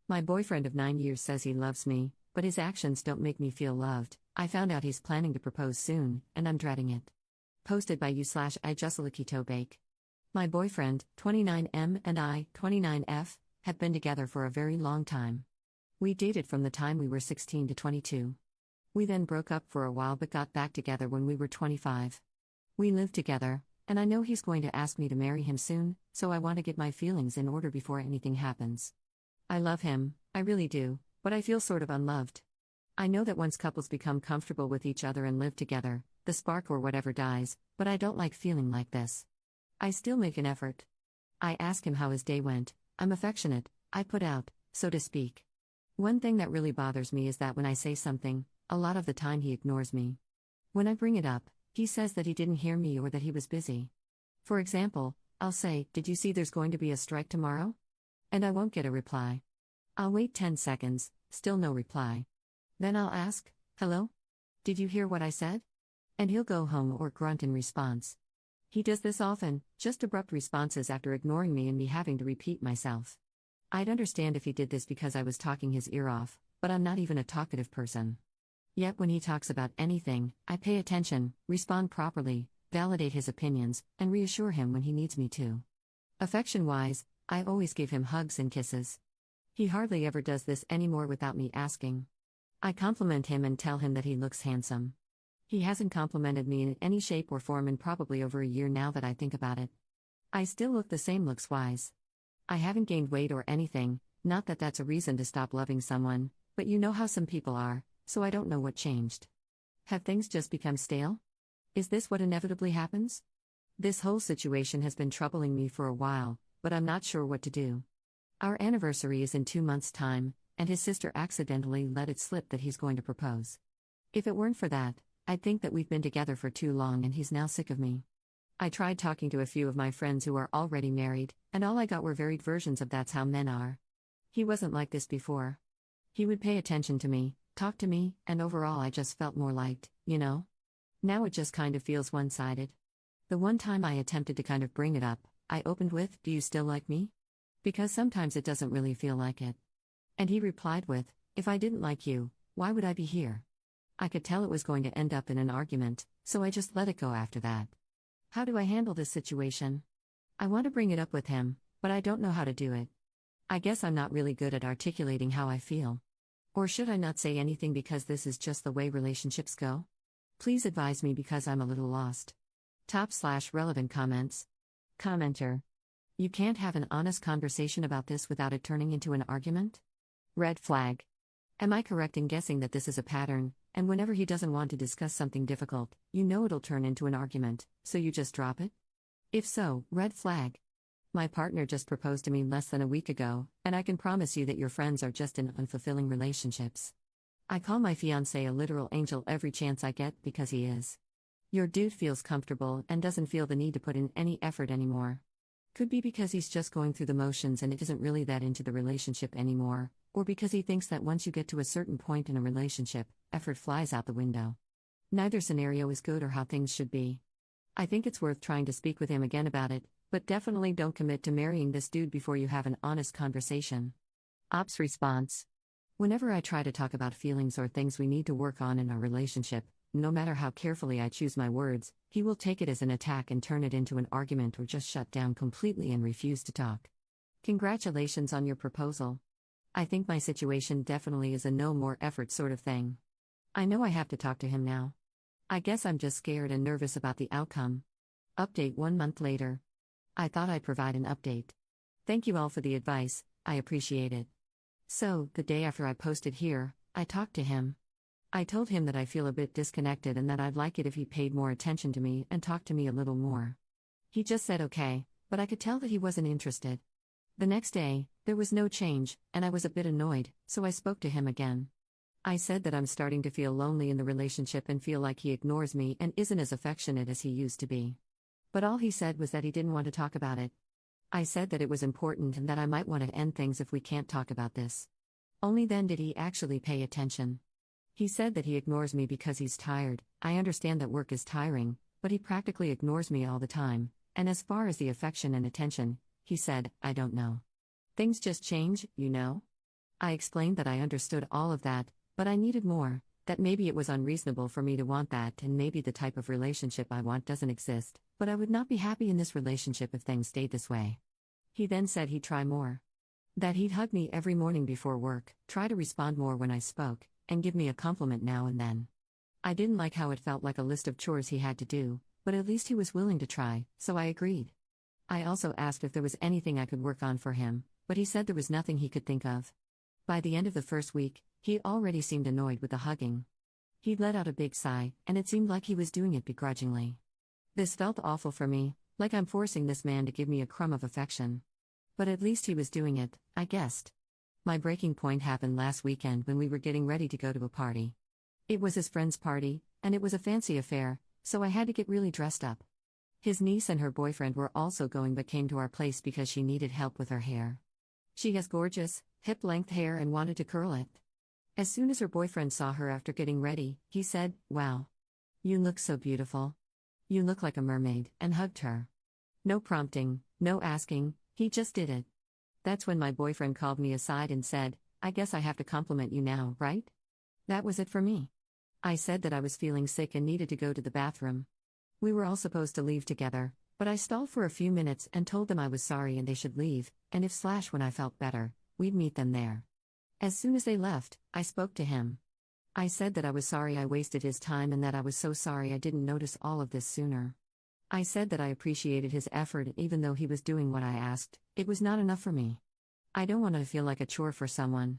My boyfriend of 9 years says he loves me, but his actions don't make me feel loved. I found out he's planning to propose soon, and I'm dreading it. Posted by you/I Jussalikito Bake. My boyfriend, 29M, and I, 29F, have been together for a very long time. We dated from the time we were 16 to 22. We then broke up for a while but got back together when we were 25. We live together, and I know he's going to ask me to marry him soon, so I want to get my feelings in order before anything happens. I love him, I really do, but I feel sort of unloved. I know that once couples become comfortable with each other and live together, the spark or whatever dies, but I don't like feeling like this. I still make an effort. I ask him how his day went. I'm affectionate, I put out, so to speak. One thing that really bothers me is that when I say something, a lot of the time he ignores me. When I bring it up, he says that he didn't hear me or that he was busy. For example, I'll say, "Did you see there's going to be a strike tomorrow?" And I won't get a reply. I'll wait 10 seconds, still no reply. Then I'll ask, "Hello? Did you hear what I said?" And he'll go home or grunt in response. He does this often, just abrupt responses after ignoring me and me having to repeat myself. I'd understand if he did this because I was talking his ear off, but I'm not even a talkative person. Yet when he talks about anything, I pay attention, respond properly, validate his opinions, and reassure him when he needs me to. Affection-wise, I always give him hugs and kisses. He hardly ever does this anymore without me asking. I compliment him and tell him that he looks handsome. He hasn't complimented me in any shape or form in probably over a year now that I think about it. I still look the same looks-wise. I haven't gained weight or anything, not that that's a reason to stop loving someone, but you know how some people are, so I don't know what changed. Have things just become stale? Is this what inevitably happens? This whole situation has been troubling me for a while, but I'm not sure what to do. Our anniversary is in 2 months' time, and his sister accidentally let it slip that he's going to propose. If it weren't for that, I'd think that we've been together for too long and he's now sick of me. I tried talking to a few of my friends who are already married, and all I got were varied versions of "that's how men are." He wasn't like this before. He would pay attention to me, talk to me, and overall I just felt more liked, you know? Now it just kind of feels one-sided. The one time I attempted to kind of bring it up, I opened with, "Do you still like me?" Because sometimes it doesn't really feel like it. And he replied with, "If I didn't like you, why would I be here?" I could tell it was going to end up in an argument, so I just let it go after that. How do I handle this situation? I want to bring it up with him, but I don't know how to do it. I guess I'm not really good at articulating how I feel. Or should I not say anything because this is just the way relationships go? Please advise me because I'm a little lost. Top/relevant comments. Commenter. You can't have an honest conversation about this without it turning into an argument? Red flag. Am I correct in guessing that this is a pattern, and whenever he doesn't want to discuss something difficult, you know it'll turn into an argument, so you just drop it? If so, red flag. My partner just proposed to me less than a week ago, and I can promise you that your friends are just in unfulfilling relationships. I call my fiancé a literal angel every chance I get because he is. Your dude feels comfortable and doesn't feel the need to put in any effort anymore. Could be because he's just going through the motions and isn't really that into the relationship anymore, or because he thinks that once you get to a certain point in a relationship, effort flies out the window. Neither scenario is good or how things should be. I think it's worth trying to speak with him again about it, but definitely don't commit to marrying this dude before you have an honest conversation. Ops response. Whenever I try to talk about feelings or things we need to work on in our relationship, no matter how carefully I choose my words, he will take it as an attack and turn it into an argument or just shut down completely and refuse to talk. Congratulations on your proposal. I think my situation definitely is a no more effort sort of thing. I know I have to talk to him now. I guess I'm just scared and nervous about the outcome. Update 1 month later. I thought I'd provide an update. Thank you all for the advice, I appreciate it. So, the day after I posted here, I talked to him. I told him that I feel a bit disconnected and that I'd like it if he paid more attention to me and talked to me a little more. He just said okay, but I could tell that he wasn't interested. The next day, there was no change, and I was a bit annoyed, so I spoke to him again. I said that I'm starting to feel lonely in the relationship and feel like he ignores me and isn't as affectionate as he used to be. But all he said was that he didn't want to talk about it. I said that it was important and that I might want to end things if we can't talk about this. Only then did he actually pay attention. He said that he ignores me because he's tired. I understand that work is tiring, but he practically ignores me all the time, and as far as the affection and attention, he said, I don't know. Things just change, you know? I explained that I understood all of that, but I needed more, that maybe it was unreasonable for me to want that, and maybe the type of relationship I want doesn't exist, but I would not be happy in this relationship if things stayed this way. He then said he'd try more. That he'd hug me every morning before work, try to respond more when I spoke, and give me a compliment now and then. I didn't like how it felt like a list of chores he had to do, but at least he was willing to try, so I agreed. I also asked if there was anything I could work on for him, but he said there was nothing he could think of. By the end of the first week, he already seemed annoyed with the hugging. He'd let out a big sigh, and it seemed like he was doing it begrudgingly. This felt awful for me, like I'm forcing this man to give me a crumb of affection. But at least he was doing it, I guessed. My breaking point happened last weekend when we were getting ready to go to a party. It was his friend's party, and it was a fancy affair, so I had to get really dressed up. His niece and her boyfriend were also going but came to our place because she needed help with her hair. She has gorgeous, hip-length hair and wanted to curl it. As soon as her boyfriend saw her after getting ready, he said, "Wow. You look so beautiful. You look like a mermaid," and hugged her. No prompting, no asking, he just did it. That's when my boyfriend called me aside and said, "I guess I have to compliment you now, right?" That was it for me. I said that I was feeling sick and needed to go to the bathroom. We were all supposed to leave together, but I stalled for a few minutes and told them I was sorry and they should leave, and when I felt better, we'd meet them there. As soon as they left, I spoke to him. I said that I was sorry I wasted his time and that I was so sorry I didn't notice all of this sooner. I said that I appreciated his effort even though he was doing what I asked, it was not enough for me. I don't want to feel like a chore for someone.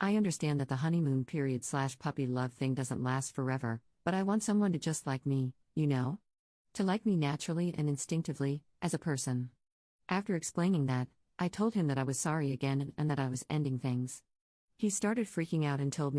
I understand that the honeymoon period/puppy love thing doesn't last forever, but I want someone to just like me, you know? To like me naturally and instinctively, as a person. After explaining that, I told him that I was sorry again and that I was ending things. He started freaking out and told me